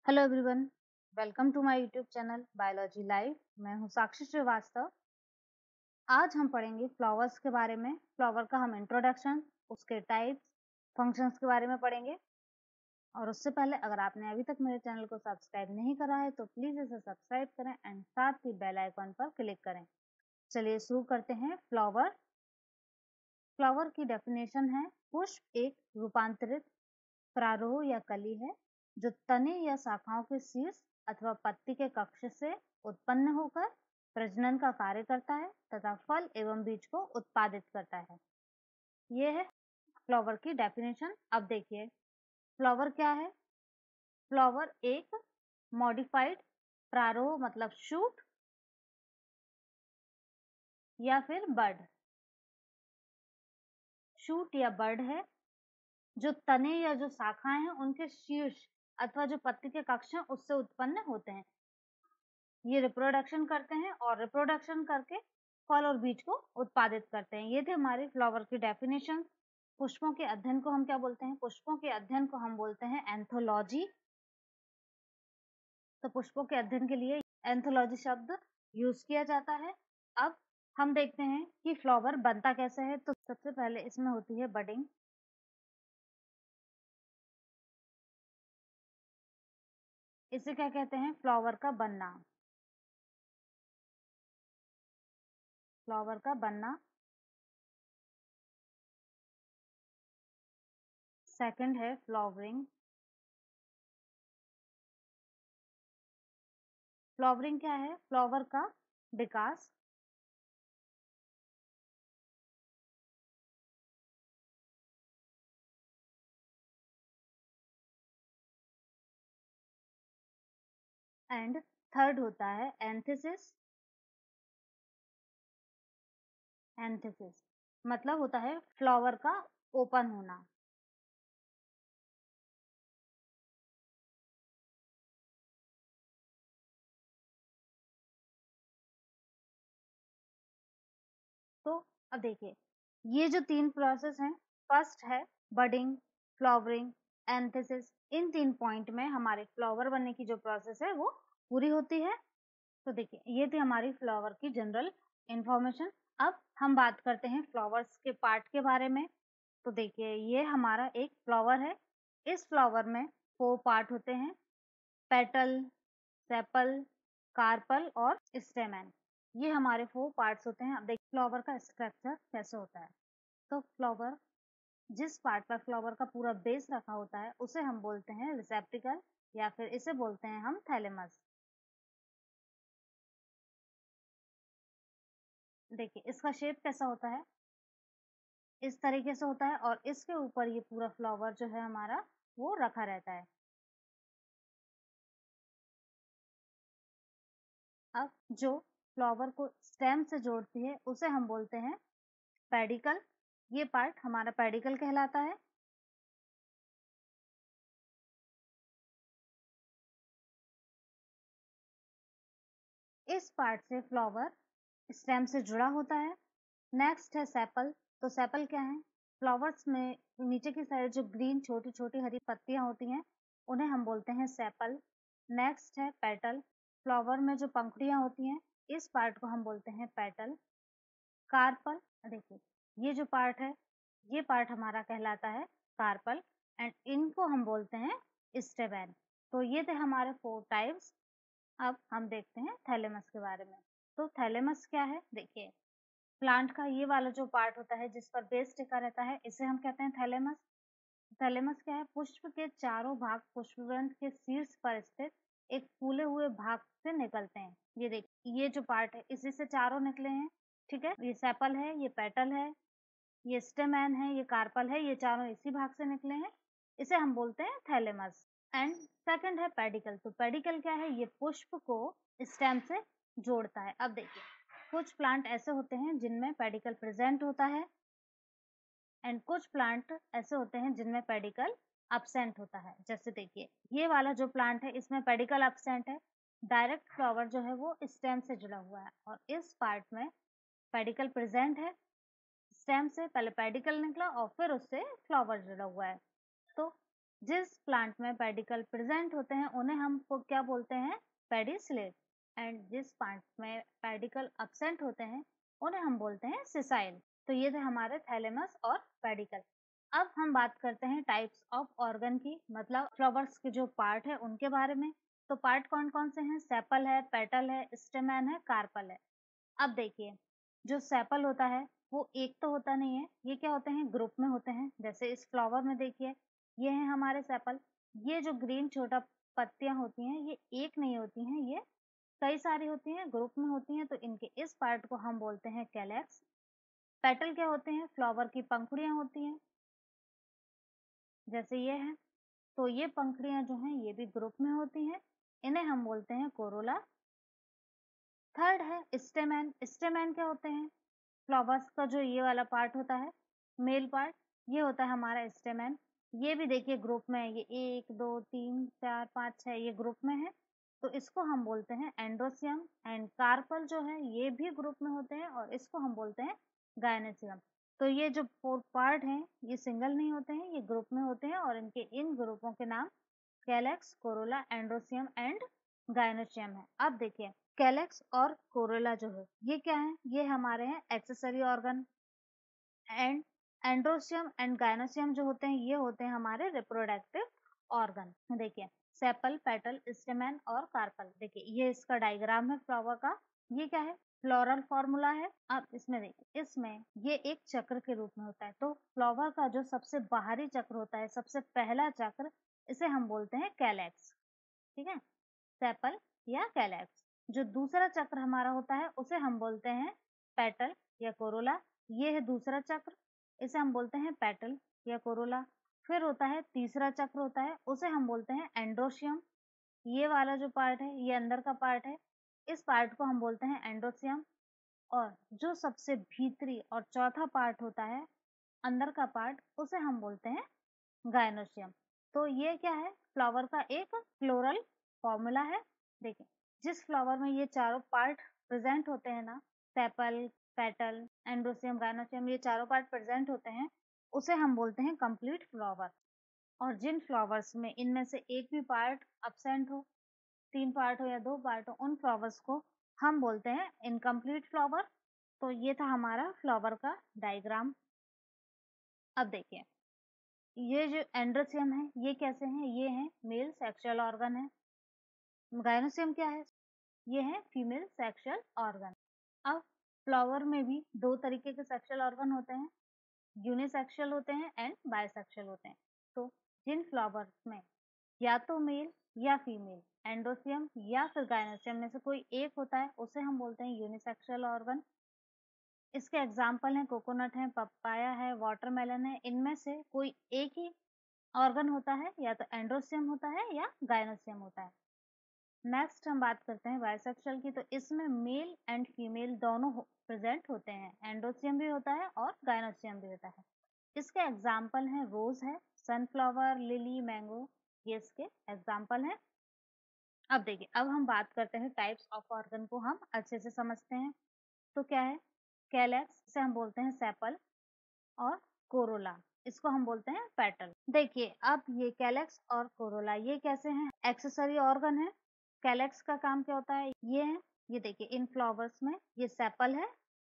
Hello everyone, welcome to my YouTube channel biology live. मैं हूं साक्षी श्रीवास्तव। आज हम पढ़ेंगे फ्लावर्स के बारे में। फ्लावर का हम इंट्रोडक्शन, उसके टाइप्स, फंक्शंस के बारे में पढ़ेंगे। और उससे पहले अगर आपने अभी तक मेरे चैनल को सब्सक्राइब नहीं करा है तो प्लीज इसे सब्सक्राइब करें एंड साथ ही बेल आइकॉन पर क्लिक करें। चलिए शुरू करते हैं। फ्लावर की डेफिनेशन है, पुष्प एक रूपांतरित प्रारोह या कली है जो तने या शाखाओं के शीर्ष अथवा पत्ती के कक्ष से उत्पन्न होकर प्रजनन का कार्य करता है तथा फल एवं बीज को उत्पादित करता है। ये है फ्लावर की डेफिनेशन। अब देखिए फ्लावर क्या है। फ्लावर एक मॉडिफाइड प्रारोह मतलब शूट या फिर बड, शूट या बड है जो तने या जो शाखाएं हैं उनके शीर्ष अथवा जो पत्ती के कक्ष हैं उससे उत्पन्न होते हैं। ये रिप्रोडक्शन करते हैं और रिप्रोडक्शन करके फल और बीज को उत्पादित करते हैं। ये थे हमारे फ्लावर की डेफिनेशन। पुष्पों के अध्ययन को हम क्या बोलते हैं? पुष्पों के अध्ययन को हम बोलते हैं एंथोलॉजी। तो पुष्पों के अध्ययन के लिए एंथोलॉजी शब्द यूज किया जाता है। अब हम देखते हैं कि फ्लावर बनता कैसे है। तो सबसे पहले इसमें होती है बडिंग। इसे क्या कहते हैं? फ्लावर का बनना। फ्लावर का बनना। सेकंड है फ्लावरिंग। फ्लावरिंग क्या है? फ्लावर का विकास। एंड थर्ड होता है एंथेसिस। एंथेसिस मतलब होता है फ्लावर का ओपन होना। तो अब देखिए ये जो तीन प्रोसेस हैं, फर्स्ट है बडिंग, फ्लावरिंग, एंथेसिस। इन तीन पॉइंट में हमारे फ्लावर बनने की जो प्रोसेस है वो पूरी होती है। तो देखिए ये थी हमारी फ्लावर की जनरल इंफॉर्मेशन। अब हम बात करते हैं फ्लावर्स के पार्ट के बारे में। तो देखिए ये हमारा एक फ्लावर है। इस फ्लावर में 4 पार्ट होते हैं, पेटल, सेपल, कार्पल और स्टेमन। ये हमारे 4 पार्ट्स होते हैं। अब देखिए फ्लावर का स्ट्रक्चर कैसे होता है। तो फ्लावर, जिस पार्ट पर फ्लावर का पूरा बेस रखा होता है उसे हम बोलते हैं रिसेप्टिकल या फिर इसे बोलते हैं हम थैलेमस। देखिए इसका शेप कैसा होता है, इस तरीके से होता है और इसके ऊपर ये पूरा फ्लावर जो है हमारा वो रखा रहता है। अब जो फ्लावर को स्टेम से जोड़ती है उसे हम बोलते हैं पेडिकल। ये पार्ट हमारा पेडिकल कहलाता है। इस पार्ट से फ्लावर स्टेम से जुड़ा होता है। नेक्स्ट है सेपल। तो सेपल क्या है? फ्लावर्स में नीचे की साइड जो ग्रीन छोटी छोटी हरी पत्तियां होती हैं उन्हें हम बोलते हैं सेपल। नेक्स्ट है पेटल। फ्लावर में जो पंखुड़ियां होती हैं इस पार्ट को हम बोलते हैं पेटल। कार्पल, देखिए ये जो पार्ट है ये पार्ट हमारा कहलाता है कार्पल एंड इनको हम बोलते हैं स्टेमेन। तो ये थे हमारे 4 टाइप्स। अब हम देखते हैं थैलेमस के बारे में। तो थैलेमस क्या है? देखिए प्लांट का ये वाला जो पार्ट होता है जिस पर बेस टिका रहता है इसे हम कहते हैं थैलेमस। थैलेमस क्या है? पुष्प के चारों भाग पुष्पवंत के शीर्ष पर स्थित एक फूले हुए भाग से निकलते हैं। ये देखिए ये जो पार्ट है इसी से चारों निकले हैं। ठीक है, ये सेपल है, ये पेटल है, ये स्टेमैन है, ये कार्पल है, ये चारों इसी भाग से निकले हैं। इसे हम बोलते हैं थैलेमस। एंड सेकंड है पेडिकल। तो पेडिकल क्या है? ये पुष्प को स्टेम से जोड़ता है। अब देखिए कुछ प्लांट ऐसे होते हैं जिनमें पेडिकल प्रेजेंट होता है एंड कुछ प्लांट ऐसे होते हैं जिनमें पेडिकल अब्सेंट होता है। जैसे देखिए ये वाला जो प्लांट है इसमें पेडिकल अब्सेंट है। डायरेक्ट फ्लावर जो है वो स्टेम से जुड़ा हुआ है और इस पार्ट में पेडिकल प्रेजेंट है। स्टेम से पहले पेडिकल निकला और फिर उससे फ्लावर जुड़ा हुआ है। तो जिस प्लांट में पेडिकल प्रेजेंट होते हैं उन्हें हम क्या बोलते हैं, पेडिसिलेट, एंड जिस प्लांट में पेडिकल अब्सेंट होते हैं उन्हें हम बोलते हैं सिसाइल। तो ये थे हमारे थैलेमस और पेडिकल। अब हम बात करते हैं टाइप्स ऑफ ऑर्गन की, मतलब फ्लावर्स के जो पार्ट है उनके बारे में। तो पार्ट कौन कौन से हैं, सेपल है, पेटल है, स्टेमन है, कार्पल है। अब देखिए, जो सेपल होता है वो एक तो होता नहीं है, ये क्या होते हैं, ग्रुप में होते हैं। जैसे इस फ्लावर में देखिए, ये है हमारे सेपल। ये जो ग्रीन छोटा पत्तियां होती हैं ये एक नहीं होती हैं, ये कई सारी होती हैं, ग्रुप में होती हैं। तो इनके इस पार्ट को हम बोलते हैं कैलेक्स। पेटल क्या होते हैं, फ्लावर की पंखुड़ियां होती हैं, जैसे ये है। तो ये पंखुड़ियां जो हैं ये भी ग्रुप में होती हैं, इन्हें हम बोलते हैं कोरोला। थर्ड है स्टेमन। स्टेमन क्या होते हैं, फ्लावर्स का जो ये वाला पार्ट होता है, मेल पार्ट, ये होता है हमारा स्टेमन। ये भी देखिए ग्रुप में है, ये 1 2 3 4 5 6 ये ग्रुप में है। तो इसको हम बोलते हैं एंड्रोसियम। एंड कार्पल जो है ये भी ग्रुप में होते हैं और इसको हम बोलते हैं गायनेसियम। तो ये जो 4 पार्ट हैं ये सिंगल नहीं होते हैं, ये ग्रुप में होते हैं और इनके इन ग्रुपों के नाम calyx, Corolla, androecium and gynoecium है। अब देखिए, कैलेक्स और कोरोला जो है ये क्या है, ये हमारे हैं accessory organ. And androecium and gynoecium जो होते हैं ये होते हैं हमारे रिप्रोडक्टिव ऑर्गन। देखिए, सेपल, पेटल, स्टेमन और कार्पल। देखिए ये इसका डायग्राम है फ्लावर का। ये क्या है, फ्लोरल फॉर्मूला है। अब इसमें देखिए, इसमें ये एक चक्र के रूप में होता है। तो फ्लावर का जो सबसे बाहरी चक्र होता है, सबसे पहला चक्र, इसे हम बोलते हैं कैलेक्स। ठीक है, सेपल या कैलेक्स। जो दूसरा चक्र हमारा होता है उसे हम बोलते हैं पेटल या कोरोला। ये है दूसरा चक्र, इसे हम बोलते हैं पेटल या कोरोला। फिर होता है तीसरा चक्र होता है, उसे हम बोलते हैं एंड्रोशियम। ये वाला जो पार्ट है ये अंदर का पार्ट है, इस पार्ट को हम बोलते हैं एंड्रोसियम। और जो सबसे भीतरी और चौथा पार्ट होता है, अंदर का पार्ट, उसे हम बोलते हैं गायनोसियम। तो ये क्या है, फ्लावर का एक फ्लोरल फॉर्मूला है। देखिए, जिस फ्लावर में ये चारों पार्ट प्रेजेंट होते हैं ना, सेपल, पेटल, एंड्रोसियम, गायनोसियम, ये चारों पार्ट प्रेजेंट होते हैं, उसे हम बोलते हैं कंप्लीट फ्लावर। और जिन फ्लावर्स में इनमें से एक भी पार्ट अब्सेंट हो, 3 पार्ट हो या 2 पार्ट हो, उन फ्लावर्स को हम बोलते हैं इनकम्प्लीट फ्लावर। तो ये था हमारा फ्लावर का डायग्राम। अब देखिए, ये जो एंड्रोसियम है ये कैसे हैं, ये है मेल सेक्सुअल ऑर्गन है। गायनोसियम क्या है, ये है फीमेल सेक्सुअल ऑर्गन। अब फ्लावर में भी दो तरीके के सेक्सुअल ऑर्गन होते हैं, यूनिसेक्सुअल होते हैं एंड बायसेक्सुअल होते हैं। तो जिन फ्लावर्स में या तो मेल या फीमेल, एंड्रोसियम या फिर गायनोसियम में से कोई एक होता है, उसे हम बोलते हैं यूनिसेक्सुअल ऑर्गन। इसके एग्जाम्पल हैं कोकोनट है, पपाया है, वाटरमेलन है। इनमें से कोई एक ही ऑर्गन होता है, या तो एंड्रोसियम होता है या गायनोसियम होता है। नेक्स्ट हम बात करते हैं बायसेक्सुअल की। तो इसमें मेल एंड फीमेल दोनों प्रेजेंट होते हैं, एंड्रोसियम भी होता है और गायनोसियम भी होता है। इसके एग्जाम्पल हैं रोज है, सनफ्लावर, लिली, मैंगो, ये इसके एग्जाम्पल हैं। अब देखिए, अब हम बात करते हैं टाइप्स ऑफ ऑर्गन को, हम अच्छे से समझते हैं। तो क्या है, कैलेक्स से हम बोलते हैं सेपल, और कोरोला इसको हम बोलते हैं पेटल। देखिए, अब ये कैलेक्स और कोरोला ये कैसे हैं, एक्सेसरी ऑर्गन है। कैलेक्स का काम क्या होता है, ये है, ये देखिए इन फ्लावर्स में ये सेपल है,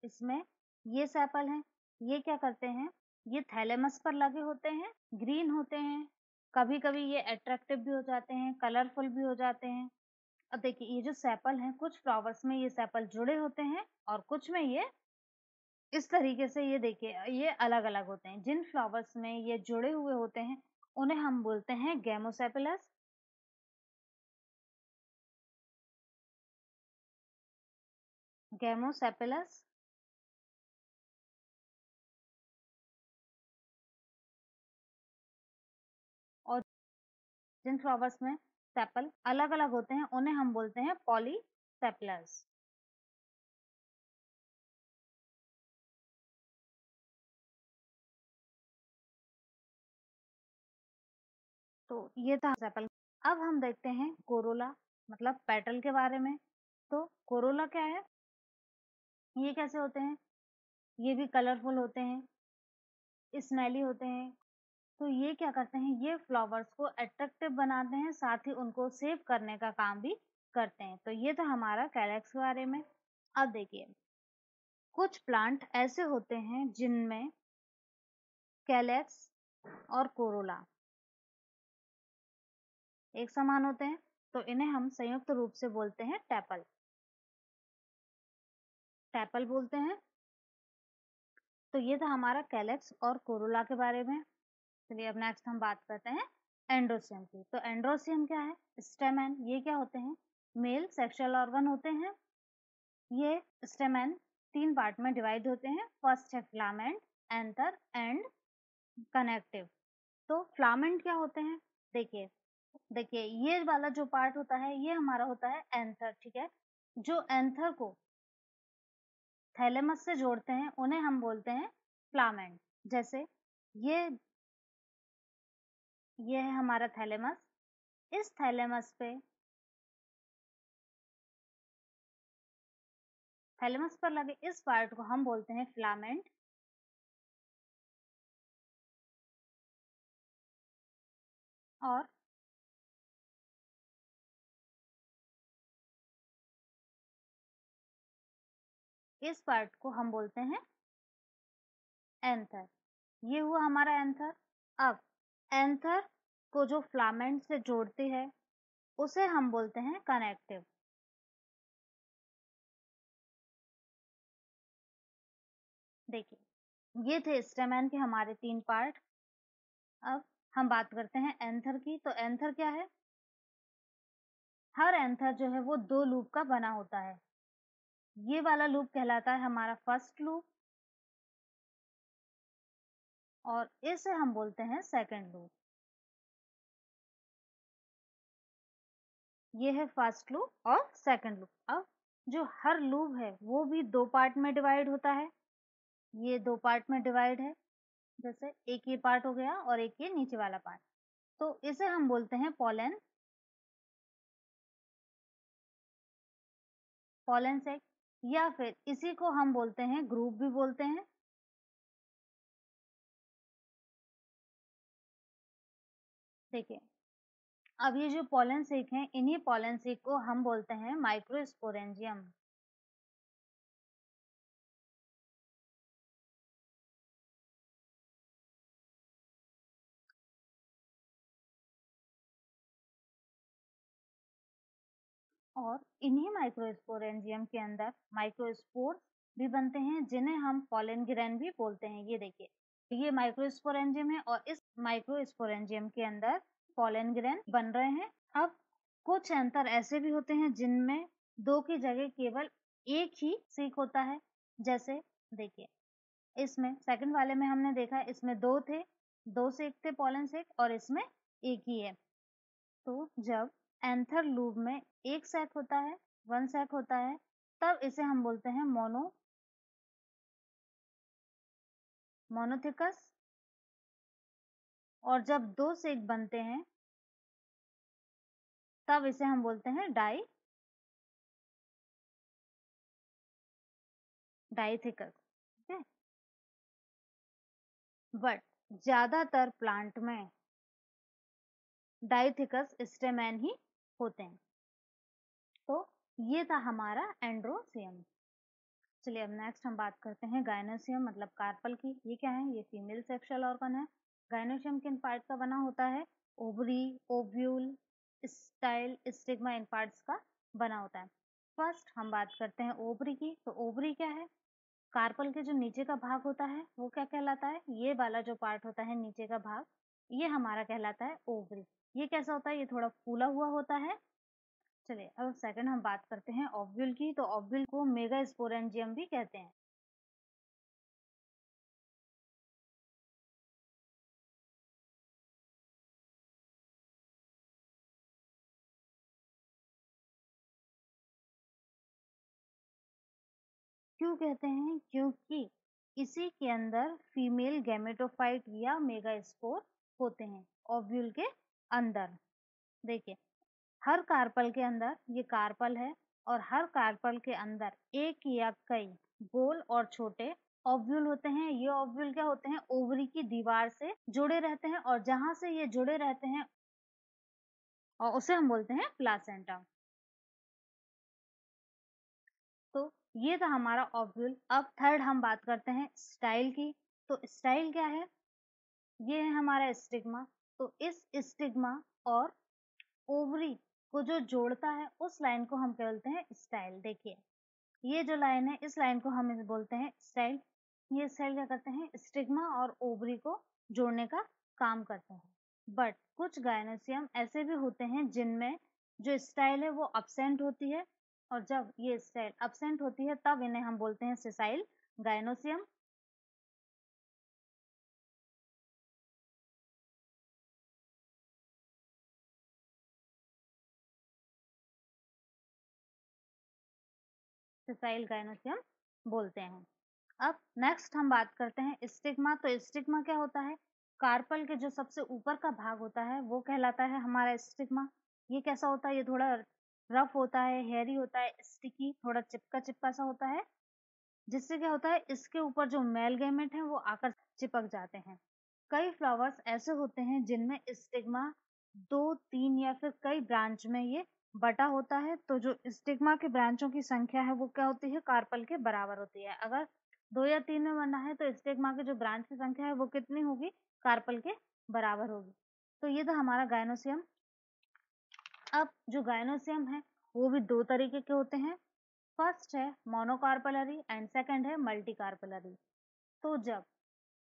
इसमें ये सेपल है। ये क्या करते हैं, ये थैलेमस पर लगे होते हैं, ग्रीन होते हैं, कभी कभी ये अट्रैक्टिव भी हो जाते हैं, कलरफुल भी हो जाते हैं। अब देखिए, ये जो सेपल हैं, कुछ फ्लावर्स में ये सेपल जुड़े होते हैं और कुछ में ये इस तरीके से, ये देखिए ये अलग अलग होते हैं। जिन फ्लावर्स में ये जुड़े हुए होते हैं उन्हें हम बोलते हैं गेमोसेपिलस। गेमोसेपिलस। और जिन फ्लावर्स में सेपल अलग अलग होते हैं उन्हें हम बोलते हैं पॉलीसेपिलस। तो ये था सेपल। अब हम देखते हैं कोरोला, मतलब पेटल के बारे में। तो कोरोला क्या है, ये कैसे होते हैं, ये भी कलरफुल होते हैं, स्मेली होते हैं, तो ये क्या करते हैं, ये फ्लावर्स को अट्रैक्टिव बनाते हैं, साथ ही उनको सेव करने का काम भी करते हैं। तो ये था हमारा कैलेक्स के बारे में। अब देखिए, कुछ प्लांट ऐसे होते हैं जिनमें कैलेक्स और कोरोला एक समान होते हैं, तो इन्हें हम संयुक्त रूप से बोलते हैं टैपल। टैपल बोलते हैं। तो ये था हमारा कैलेक्स और कोरोला के बारे में। चलिए अब नेक्स्ट हम बात करते हैं एंड्रोसियम की। तो एंड्रोसियम क्या है, स्टेमेन। ये क्या होते हैं, मेल सेक्सुअल ऑर्गन होते हैं। ये स्टेमेन 3 पार्ट में डिवाइड होते हैं। फर्स्ट है फिलामेंट, एंथर एंड कनेक्टिव। तो फिलामेंट क्या होते हैं, देखिए देखिए ये वाला जो पार्ट होता है ये हमारा होता है एंथर, ठीक है। जो एंथर को थैलेमस से जोड़ते हैं उन्हें हम बोलते हैं फिलामेंट। जैसे ये ये है हमारा थैलेमस। इस थैलेमस पर लगे इस पार्ट को हम बोलते हैं फिलामेंट। और इस पार्ट को हम बोलते हैं एंथर। ये हुआ हमारा एंथर। अब एंथर को जो फिलामेंट से जोड़ती है उसे हम बोलते हैं कनेक्टिव। देखिए ये थे स्टेमेन के हमारे 3 पार्ट। अब हम बात करते हैं एंथर की। तो एंथर क्या है, हर एंथर जो है वो 2 लूप का बना होता है। ये वाला लूप कहलाता है हमारा फर्स्ट लूप, और इसे हम बोलते हैं सेकंड लूप। ये है फर्स्ट लूप और सेकंड लूप। अब जो हर लूप है वो भी 2 पार्ट में डिवाइड होता है। ये 2 पार्ट में डिवाइड है, जैसे एक ये पार्ट हो गया और एक ये नीचे वाला पार्ट। तो इसे हम बोलते हैं पॉलन, पॉलन सेक, या फिर इसी को हम बोलते हैं ग्रुप भी बोलते हैं। देखिए अब ये जो पॉलन सेक हैं, इन्हीं पॉलन सेक को हम बोलते हैं माइक्रोस्पोरेंजियम। और इन्हीं माइक्रोस्पोरेंजियम के अंदर माइक्रोस्पोर्स भी बनते हैं, जिन्हें हम पॉलन ग्रेन भी बोलते हैं। ये देखिए ये माइक्रोस्पोरेंजियम है और इस माइक्रोस्पोरेंजियम के अंदर पॉलन ग्रेन बन रहे हैं। अब कुछ एंथर ऐसे भी होते हैं जिनमें 2 की जगह केवल एक ही सीक होता है। जैसे देखिए इसमें सेकंड वाले में हमने देखा इसमें 2 थे, 2 सेक थे पॉलन सेक, और इसमें एक ही है। तो जब एंथर लूप में एक सैक होता है, 1 सैक होता है, तब इसे हम बोलते हैं मोनोथिकस। और जब 2 सेक बनते हैं तब इसे हम बोलते हैं डाइथिकस, ठीक है। बट ज्यादातर प्लांट में डाइथिकस स्टेमेन ही होते हैं। तो ये था हमारा एंड्रोसियम। चलिए अब नेक्स्ट हम बात करते हैं गायनोसियम मतलब कार्पल की। ये क्या है, ये फीमेल सेक्सुअल ऑर्गन है। गायनोसियम किन पार्ट का बना होता है, ओवरी, ओव्यूल, स्टाइल, स्टिग्मा, इन पार्ट्स का बना होता है। फर्स्ट हम बात करते हैं ओवरी की। तो ओवरी क्या है, कार्पल के जो नीचे का भाग होता है वो क्या कहलाता है, ये वाला जो पार्ट होता है नीचे का भाग, ये हमारा कहलाता है ओवरी। ये कैसा होता है, ये थोड़ा फूला हुआ होता है। चलिए अब सेकंड हम बात करते हैं ओव्यूल की। तो ओव्यूल को मेगास्पोरेंजियम भी कहते हैं। क्यों कहते हैं, क्योंकि इसी के अंदर फीमेल गैमेटोफाइट या मेगास्पोर होते हैं ओव्यूल के अंदर। देखिए हर कार्पल के अंदर, ये कार्पल है, और हर कार्पल के अंदर एक या कई गोल और छोटे ओव्यूल होते हैं। ये ओव्यूल क्या होते हैं, ओवरी की दीवार से जुड़े रहते हैं और जहां से ये जुड़े रहते हैं और उसे हम बोलते हैं प्लासेंटा। तो ये था हमारा ओव्यूल। अब थर्ड हम बात करते हैं स्टाइल की। तो स्टाइल क्या है, ये है हमारा स्टिग्मा। तो इस स्टिग्मा और ओवरी को जो जोड़ता है उस लाइन को हम क्या बोलते हैं, स्टाइल। देखिए ये जो लाइन है, इस लाइन को हम इसे बोलते हैं स्टाइल। ये स्टाइल क्या करते हैं, स्टिग्मा और ओवरी को जोड़ने का काम करते हैं। बट कुछ गायनोसियम ऐसे भी होते हैं जिनमें जो स्टाइल है वो अब्सेंट होती है, और जब ये स्टाइल अब्सेंट होती है तब इन्हें हम बोलते हैं सेसाइल गायनोसियम। सेसाइल गायनोसियम बोलते हैं। अब नेक्स्ट हम बात करते हैं स्टिग्मा। तो स्टिग्मा क्या होता है, कार्पल के जो सबसे ऊपर का भाग होता है वो कहलाता है हमारा स्टिग्मा। ये कैसा होता है, ये थोड़ा रफ होता है, हेयरी होता है, स्टिकी, थोड़ा चिपका चिपका सा होता है, जिससे क्या होता है इसके ऊपर जो मेल गैमेट है वो आकर चिपक जाते हैं। कई फ्लावर्स ऐसे होते हैं जिनमें स्टिग्मा दो, तीन या फिर कई ब्रांच में ये बटा होता है। तो जो स्टिग्मा के ब्रांचों की संख्या है वो क्या होती है, कार्पल के बराबर होती है। अगर दो या तीन में बना है तो स्टिग्मा के जो ब्रांच की संख्या है वो कितनी होगी, कार्पल के बराबर होगी। तो ये था हमारा गायनोसियम। अब जो गायनोसियम है वो भी दो तरीके के होते हैं। फर्स्ट है मोनोकार्पलरी एंड सेकंड है मल्टीकार्पलरी। तो जब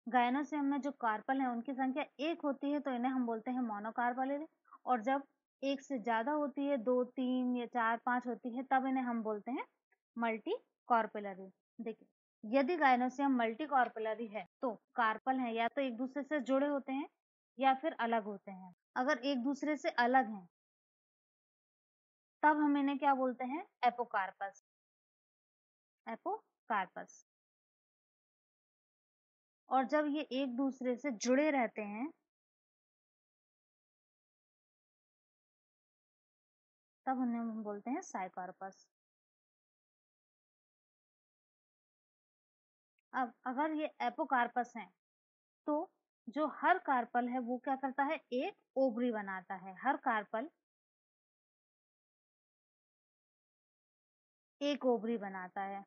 गायनोसियम में जो कार्पल है उनकी संख्या एक होती है तो इन्हें हम बोलते हैं मोनोकार्पलरी, और जब एक से ज्यादा होती है, दो, तीन या चार, पांच होती है, तब इन्हें हम बोलते हैं मल्टी कॉर्पुलरी। देखिए यदि गायनोसियम मल्टी कॉर्पुलरी है तो कार्पल है या तो एक दूसरे से जुड़े होते हैं या फिर अलग होते हैं। अगर एक दूसरे से अलग हैं तब हम इन्हें क्या बोलते हैं, एपोकार्पस। एपोकार्पस। और जब ये एक दूसरे से जुड़े रहते हैं तब उन्हें हम बोलते हैं साइकार्पस। अब अगर ये एपोकार्पस हैं तो जो हर कार्पल है वो क्या करता है, एक ओवरी बनाता है। हर कार्पल एक ओवरी बनाता है।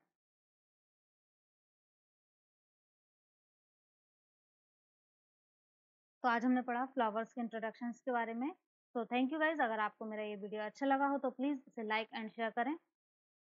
तो आज हमने पढ़ा फ्लावर्स के इंट्रोडक्शंस के बारे में। तो थैंक यू गाइज। अगर आपको मेरा ये वीडियो अच्छा लगा हो तो प्लीज इसे लाइक एंड शेयर करें।